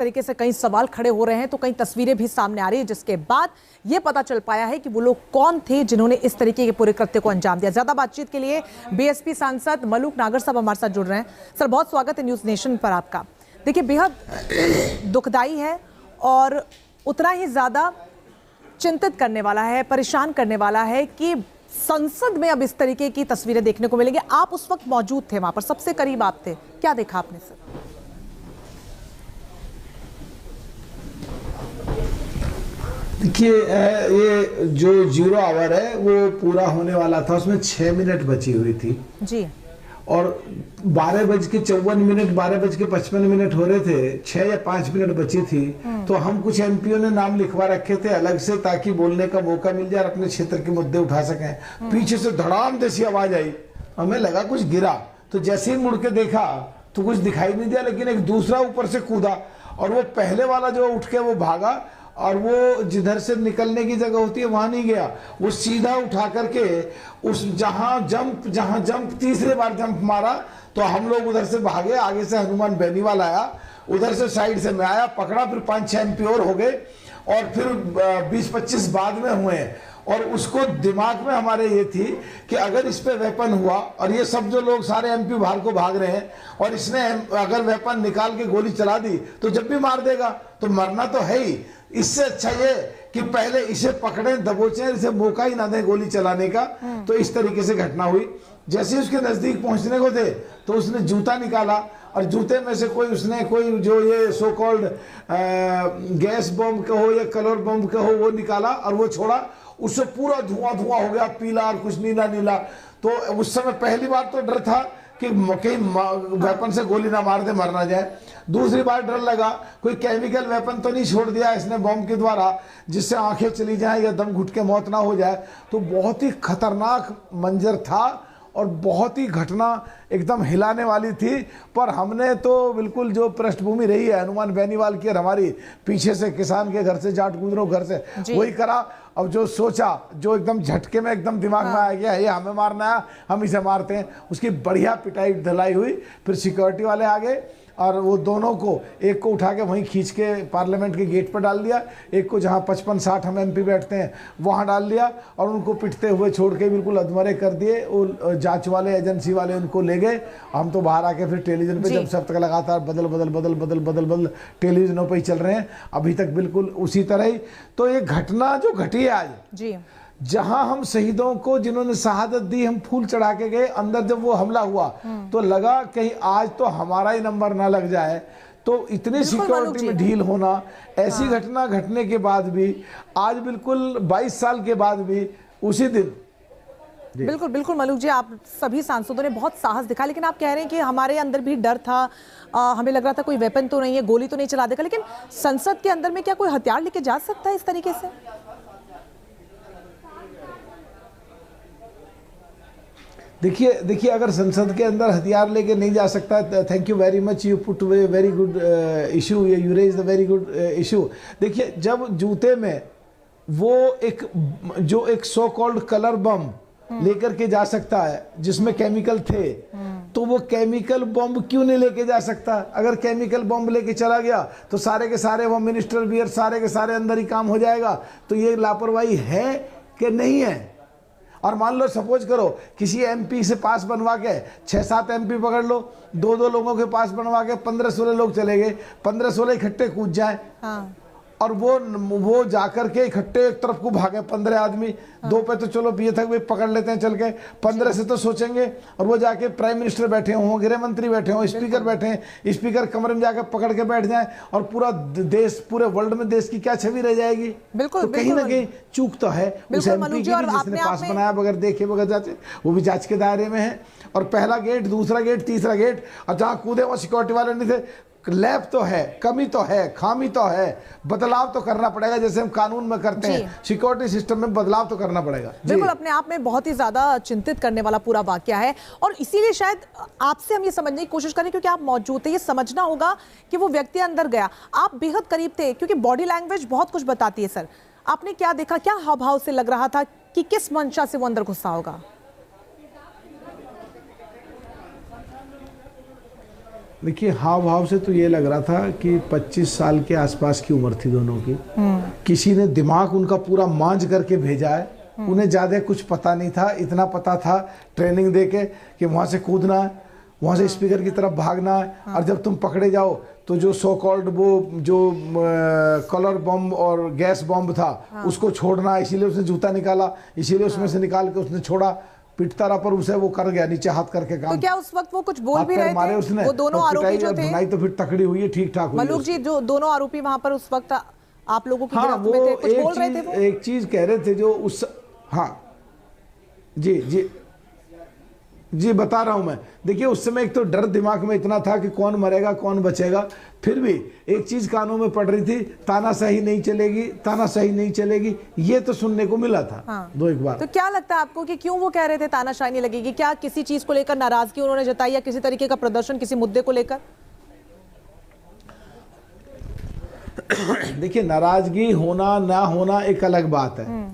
तरीके से कई सवाल खड़े हो रहे हैं तो कई तस्वीरें भी सामने आ रही है, जिसके बाद यह पता चल पाया है कि वो लोग कौन थे जिन्होंने इस तरीके के पूरे कृत्य को अंजाम दिया। ज्यादा बातचीत के लिए बीएसपी सांसद मलूक नागर साहब हमारे साथ जुड़ रहे हैं। सर, बहुत स्वागत है न्यूज नेशन पर आपका। देखिए, बेहद दुखदाई है और उतना ही ज्यादा चिंतित करने वाला है, परेशान करने वाला है कि संसद में अब इस तरीके की तस्वीरें देखने को मिलेंगी। आप उस वक्त मौजूद थे, वहां पर सबसे करीब आप थे, क्या देखा आपने सर? देखिए, ये जो 0 आवर है वो पूरा होने वाला था, उसमें 6 मिनट बची हुई थी जी, और 12:54 12:55 हो रहे थे, 6 या 5 मिनट बची थी। तो हम कुछ एमपीओ ने नाम लिखवा रखे थे अलग से, ताकि बोलने का मौका मिल जाए और अपने क्षेत्र के मुद्दे उठा सकें। पीछे से धड़ाम जैसी आवाज आई, हमें लगा कुछ गिरा, तो जैसे ही मुड़ के देखा तो कुछ दिखाई नहीं दिया, लेकिन एक दूसरा ऊपर से कूदा और वो पहले वाला जो उठ के वो भागा और वो जिधर से निकलने की जगह होती है वहां नहीं गया, वो सीधा उठा करके उस जहां जंप तीसरे बार जंप मारा तो हम लोग उधर से भागे। आगे से हनुमान बेनीवाल आया, उधर से साइड से मैं आया, पकड़ा, फिर 5-6 एमपी और हो गए और फिर 20-25 बाद में हुए। और उसको दिमाग में हमारे ये थी कि अगर इस पे वेपन हुआ और ये सब जो लोग सारे एमपी बाहर को भाग रहे हैं और इसने अगर वेपन निकाल के गोली चला दी तो जब भी मार देगा तो मरना तो है ही। इससे अच्छा ये कि पहले इसे पकड़े, दबोचे, इसे मौका ही ना दें गोली चलाने का। तो इस तरीके से घटना हुई। जैसे ही उसके नजदीक पहुंचने को थे तो उसने जूता निकाला और जूते में से कोई जो ये सो कॉल्ड गैस बम का हो या कलर बम का हो वो निकाला और वो छोड़ा। उससे पूरा धुआं हो गया, पीला और कुछ नीला नीला। तो उस समय पहली बार तो डर था कि कहीं वेपन से गोली ना मार दे, मर ना जाए। दूसरी बार डर लगा कोई केमिकल वेपन तो नहीं छोड़ दिया इसने बम के द्वारा जिससे आंखें चली जाएं या दम घुट के मौत ना हो जाए। तो बहुत ही खतरनाक मंजर था और बहुत ही घटना एकदम हिलाने वाली थी। पर हमने तो बिल्कुल जो पृष्ठभूमि रही है हनुमान बेनीवाल की और हमारी, पीछे से किसान के घर से जाट गुजरो घर से, वही करा। अब जो सोचा, जो एकदम झटके में एकदम दिमाग में आ गया ये हमें मारना है, हम इसे मारते हैं, उसकी बढ़िया पिटाई धलाई हुई। फिर सिक्योरिटी वाले आ गए और वो दोनों को, एक को उठा के वहीं खींच के पार्लियामेंट के गेट पर डाल दिया, एक को जहां 55-60 हम एमपी बैठते हैं वहां डाल दिया और उनको पिटते हुए छोड़ के बिल्कुल अधमरे कर दिए। वो जांच वाले, एजेंसी वाले उनको ले गए। हम तो बाहर आके फिर टेलीविजन पे जब सब तक लगातार बदल टेलीविजनों पर ही चल रहे हैं अभी तक बिल्कुल उसी तरह ही। तो ये घटना जो घटी है आज जी, जहां हम शहीदों को जिन्होंने शहादत दी हम फूल चढ़ा के गए, अंदर जब वो हमला हुआ तो लगा कहीं आज तो हमारा ही नंबर ना लग जाए। तो इतनी सिक्योरिटी में ढील होना, ऐसी घटना घटने के बाद भी आज बिल्कुल 22 साल के बाद भी उसी दिन। बिल्कुल मलूक जी, आप सभी सांसदों ने बहुत साहस दिखा, लेकिन आप कह रहे हैं कि हमारे अंदर भी डर था। हमें लग रहा था कोई वेपन तो नहीं है, गोली तो नहीं चला देगा, लेकिन संसद के अंदर में क्या कोई हथियार लेके जा सकता है इस तरीके से? देखिए अगर संसद के अंदर हथियार लेके नहीं जा सकता, thank you very much, you put very good issue, you raise the very good issue. देखिए, जब जूते में वो एक सो कॉल्ड कलर बम लेकर के जा सकता है जिसमें केमिकल थे, तो वो केमिकल बम क्यों नहीं लेके जा सकता? अगर केमिकल बम लेके चला गया तो सारे के सारे वो मिनिस्टर बियर सारे के सारे अंदर ही काम हो जाएगा। तो ये लापरवाही है कि नहीं है? और मान लो सपोज करो किसी एमपी से पास बनवा के 6-7 एमपी पकड़ लो, 2-2 लोगों के पास बनवा के 15-16 लोग चले गए, 15-16 इकट्ठे कूद जाए और वो जाकर के इकट्ठे एक तरफ को भागे 15 आदमी। 2 पे तो चलो ये था पकड़ लेते हैं चल के, 15 से तो सोचेंगे। और वो जाके प्राइम मिनिस्टर बैठे हों, गृह मंत्री बैठे हों, स्पीकर बैठे हैं, स्पीकर कमरे में जाकर पकड़ के बैठ जाए और पूरा देश, पूरे वर्ल्ड में देश की क्या छवि रह जाएगी? बिल्कुल, तो कहीं ना कहीं चूक तो है उस एमपी की जिसने पास बनाया बगैर देखे बगैर जांचे, वो भी जांच के दायरे में है। और पहला गेट, दूसरा गेट, तीसरा गेट, और जहां कूदे वहां सिक्योरिटी वाले नहीं थे। लैप तो है, कमी तो है, खामी तो है, बदलाव तो करना पड़ेगा। जैसे हम कानून में करते हैं, सिक्योरिटी सिस्टम में बदलाव तो करना पड़ेगा। बिल्कुल, अपने आप में बहुत ही ज्यादा चिंतित करने वाला पूरा वाकया है और इसीलिए शायद आपसे हम ये समझने की कोशिश करें, क्योंकि आप मौजूद थे, ये समझना होगा कि वो व्यक्ति अंदर गया, आप बेहद करीब थे, क्योंकि बॉडी लैंग्वेज बहुत कुछ बताती है। सर, आपने क्या देखा, क्या हाव भाव से लग रहा था कि किस मंशा से वो अंदर घुसा होगा? देखिए हाव भाव से तो ये लग रहा था कि 25 साल के आसपास की उम्र थी दोनों की। किसी ने दिमाग उनका पूरा मांझ करके भेजा है। उन्हें ज़्यादा कुछ पता नहीं था, इतना पता था ट्रेनिंग दे के कि वहाँ से कूदना है, वहाँ से स्पीकर की तरफ भागना है, और जब तुम पकड़े जाओ तो जो सो कॉल्ड वो जो कलर बम और गैस बम था उसको छोड़ना, इसीलिए उसने जूता निकाला, इसीलिए उसमें से निकाल के उसने छोड़ा, पिटता रहा, पर उसे वो कर गया नीचे हाथ करके काम। तो क्या उस वक्त वो कुछ बोल भी रहे मारे थे? उसने, वो दोनों आरोपी जो थे, तो फिर तकड़ी हुई है, ठीक ठाक हुई है। मलूक जी, जो दोनों आरोपी वहां पर उस वक्त आप लोगों की हाँ, गिरफ्त वो में थे, कुछ बोल रहे थे? वो एक चीज कह रहे थे जो उस, हाँ जी जी जी बता रहा हूं मैं। देखिए उस समय एक तो डर दिमाग में इतना था कि कौन मरेगा कौन बचेगा, फिर भी एक चीज कानों में पड़ रही थी, तानाशाही नहीं चलेगी, तानाशाही नहीं चलेगी, ये तो सुनने को मिला था। हाँ। दो एक बार। तो क्या लगता है आपको कि क्यों वो कह रहे थे तानाशाही नहीं लगेगी? क्या किसी चीज को लेकर नाराजगी उन्होंने जताई या किसी तरीके का प्रदर्शन किसी मुद्दे को लेकर? देखिए नाराजगी होना ना होना एक अलग बात है,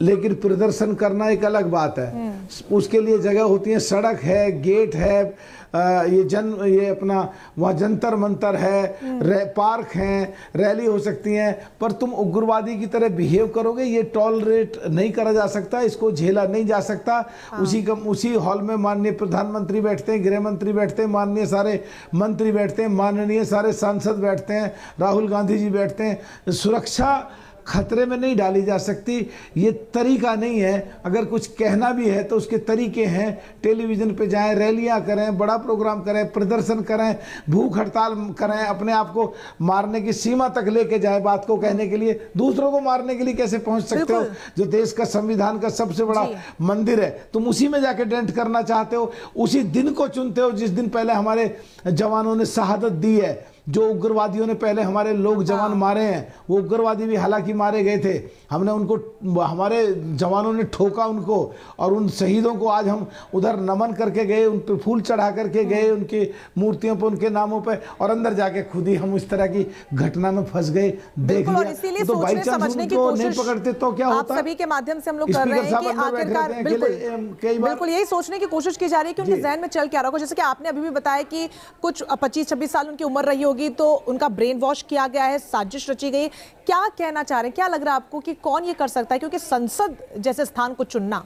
लेकिन प्रदर्शन करना एक अलग बात है। उसके लिए जगह होती है, सड़क है, गेट है, ये अपना वहाँ जंतर मंतर है, पार्क हैं, रैली हो सकती हैं, पर तुम उग्रवादी की तरह बिहेव करोगे, ये टॉलरेट नहीं करा जा सकता, इसको झेला नहीं जा सकता। हाँ। उसी हॉल में माननीय प्रधानमंत्री बैठते हैं, गृह मंत्री बैठते हैं, माननीय सारे मंत्री बैठते हैं, माननीय सारे सांसद बैठते हैं, राहुल गांधी जी बैठते हैं। सुरक्षा खतरे में नहीं डाली जा सकती, ये तरीका नहीं है। अगर कुछ कहना भी है तो उसके तरीके हैं, टेलीविज़न पे जाएं, रैलियां करें, बड़ा प्रोग्राम करें, प्रदर्शन करें, भूख हड़ताल करें, अपने आप को मारने की सीमा तक लेके जाएं बात को कहने के लिए। दूसरों को मारने के लिए कैसे पहुंच सकते हो? जो देश का संविधान का सबसे बड़ा मंदिर है, तुम उसी में जाके डेंट करना चाहते हो, उसी दिन को चुनते हो जिस दिन पहले हमारे जवानों ने शहादत दी है। जो उग्रवादियों ने पहले हमारे लोग जवान मारे हैं, वो उग्रवादी भी हालांकि मारे गए थे, हमने उनको, हमारे जवानों ने ठोका उनको, और उन शहीदों को आज हम उधर नमन करके गए, उन पे फूल चढ़ा करके गए, उनकी मूर्तियों पर, उनके नामों पे, और अंदर जाके खुद ही हम इस तरह की घटना में फंस गए। देख लिया तो बाई चांस उनको नहीं पकड़ते तो क्या होता? आप सभी के माध्यम से हम लोग कर रहे हैं कि आखिरकार बिल्कुल यही सोचने की कोशिश की जा रही है कि उनके जहन में चल क्या रहा होगा। जैसे कि आपने अभी भी बताया कि कुछ 25-26 साल उनकी उम्र रही होगी, तो उनका ब्रेन वॉश किया गया है, साजिश रची गई। क्या कहना चाह रहे हैं, क्या लग रहा है आपको कि कौन ये कर सकता है? क्योंकि संसद जैसे स्थान को चुनना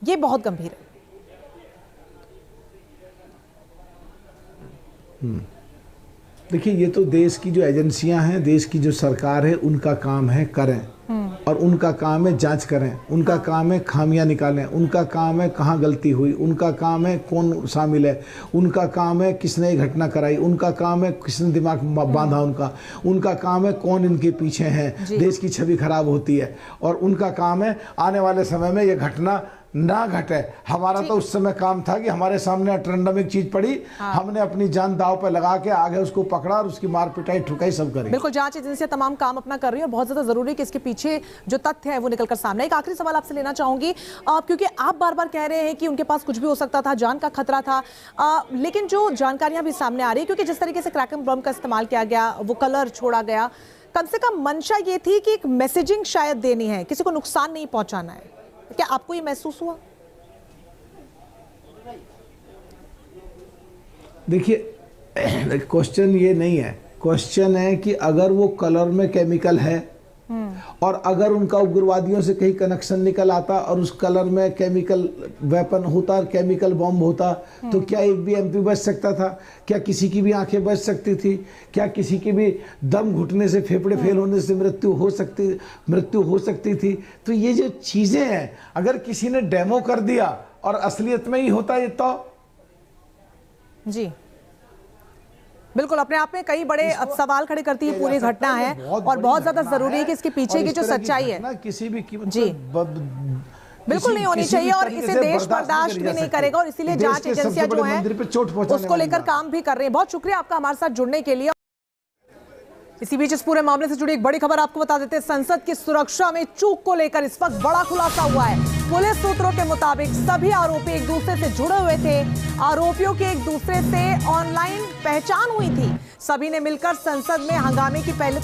ये बहुत गंभीर है। देखिए ये तो देश की जो एजेंसियां हैं, देश की जो सरकार है, उनका काम है करें, और उनका काम है जांच करें, उनका काम है खामियां निकालें, उनका काम है कहाँ गलती हुई, उनका काम है कौन शामिल है, उनका काम है किसने ये घटना कराई, उनका काम है किसने दिमाग बांधा, उनका काम है कौन इनके पीछे है, देश की छवि खराब होती है, और उनका काम है आने वाले समय में ये घटना ना घटे। हमारा तो उस समय काम था कि हमारे सामने अटरंडम एक चीज पड़ी, हमने अपनी जान दाव पे लगा के आगे उसको पकड़ा और उसकी मार पिटाई ठुकाई सब करी। बिल्कुल, जांच एजेंसियां तमाम काम अपना कर रही है और बहुत ज्यादा जरूरी है कि इसके पीछे जो तथ्य है वो निकलकर सामने। एक आखिरी सवाल आपसे लेना चाहूंगी, क्योंकि आप बार बार कह रहे हैं कि उनके पास कुछ भी हो सकता था, जान का खतरा था, लेकिन जो जानकारियां भी सामने आ रही है, क्योंकि जिस तरीके से क्रैकिंग बम का इस्तेमाल किया गया, वो कलर छोड़ा गया, कम से कम मंशा ये थी कि एक मैसेजिंग शायद देनी है, किसी को नुकसान नहीं पहुंचाना है। क्या आपको ये महसूस हुआ? देखिए क्वेश्चन ये नहीं है, क्वेश्चन है कि अगर वो कलर में केमिकल है और अगर उनका उग्रवादियों से कहीं कनेक्शन निकल आता और उस कलर में केमिकल वेपन होता और केमिकल बॉम्ब होता, तो क्या एक भी एमपी बच सकता था? क्या किसी की भी आंखें बच सकती थी? क्या किसी की भी दम घुटने से, फेफड़े फेल होने से मृत्यु हो सकती थी? तो ये जो चीजें हैं, अगर किसी ने डेमो कर दिया और असलियत में ही होता ये तो जी बिल्कुल अपने आप में कई बड़े सवाल खड़े करती है पूरी घटना है, और बहुत ज्यादा जरूरी है कि इसके पीछे की जो सच्चाई है किसी भी कीमत जी बिल्कुल नहीं होनी चाहिए, और इसे देश बर्दाश्त भी नहीं करेगा, और इसीलिए जांच एजेंसियां जो हैं उसको लेकर काम भी कर रही हैं। बहुत शुक्रिया आपका हमारे साथ जुड़ने के लिए। इसी बीच इस पूरे मामले से जुड़ी एक बड़ी खबर आपको बता देते हैं। संसद की सुरक्षा में चूक को लेकर इस वक्त बड़ा खुलासा हुआ है। पुलिस सूत्रों के मुताबिक सभी आरोपी एक दूसरे से जुड़े हुए थे, आरोपियों की एक दूसरे से ऑनलाइन पहचान हुई थी, सभी ने मिलकर संसद में हंगामे की पहले